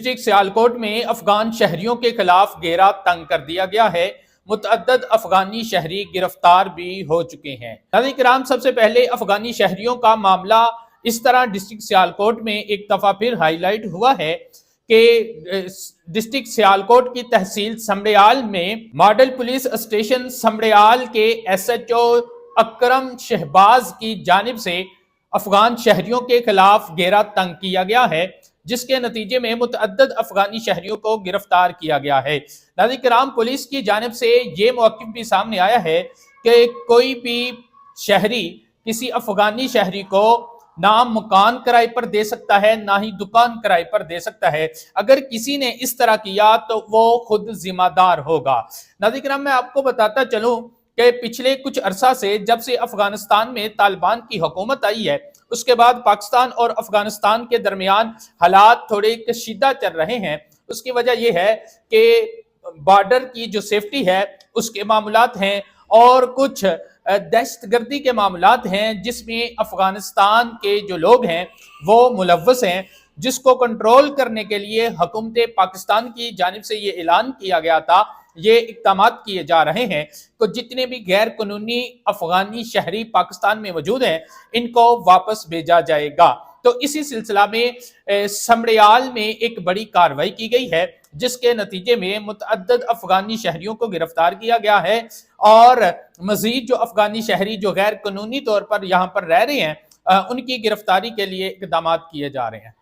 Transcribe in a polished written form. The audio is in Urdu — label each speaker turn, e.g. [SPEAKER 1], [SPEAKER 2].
[SPEAKER 1] ڈسٹرکٹ سیالکوٹ میں افغان شہریوں کے خلاف گھیرا تنگ کر دیا گیا ہے۔ متعدد افغانی شہری گرفتار بھی ہو چکے ہیں۔ ناظرین کرام، سب سے پہلے افغانی شہریوں کا معاملہ اس طرح ڈسٹرکٹ سیالکوٹ میں ایک دفعہ پھر ہائی لائٹ ہوا ہے کہ ڈسٹرکٹ سیالکوٹ کی تحصیل سمڑیال میں ماڈل پولیس اسٹیشن سمڑیال کے ایس ایچ او اکرم شہباز کی جانب سے افغان شہریوں کے خلاف گھیرا تنگ کیا گیا ہے، جس کے نتیجے میں متعدد افغانی شہریوں کو گرفتار کیا گیا ہے۔ ناظرین کرام، پولیس کی جانب سے یہ موقف بھی سامنے آیا ہے کہ کوئی بھی شہری کسی افغانی شہری کو نہ مکان کرائے پر دے سکتا ہے، نہ ہی دکان کرائے پر دے سکتا ہے۔ اگر کسی نے اس طرح کیا تو وہ خود ذمہ دار ہوگا۔ ناظرین کرام، میں آپ کو بتاتا چلوں کہ پچھلے کچھ عرصہ سے جب سے افغانستان میں طالبان کی حکومت آئی ہے، اس کے بعد پاکستان اور افغانستان کے درمیان حالات تھوڑے کشیدہ چل رہے ہیں۔ اس کی وجہ یہ ہے کہ بارڈر کی جو سیفٹی ہے اس کے معاملات ہیں اور کچھ دہشت گردی کے معاملات ہیں، جس میں افغانستان کے جو لوگ ہیں وہ ملوث ہیں، جس کو کنٹرول کرنے کے لیے حکومت پاکستان کی جانب سے یہ اعلان کیا گیا تھا، یہ اقدامات کیے جا رہے ہیں کہ جتنے بھی غیر قانونی افغانی شہری پاکستان میں موجود ہیں ان کو واپس بھیجا جائے گا۔ تو اسی سلسلہ میں سمڑیال میں ایک بڑی کارروائی کی گئی ہے، جس کے نتیجے میں متعدد افغانی شہریوں کو گرفتار کیا گیا ہے اور مزید جو افغانی شہری جو غیر قانونی طور پر یہاں پر رہ رہے ہیں ان کی گرفتاری کے لیے اقدامات کیے جا رہے ہیں۔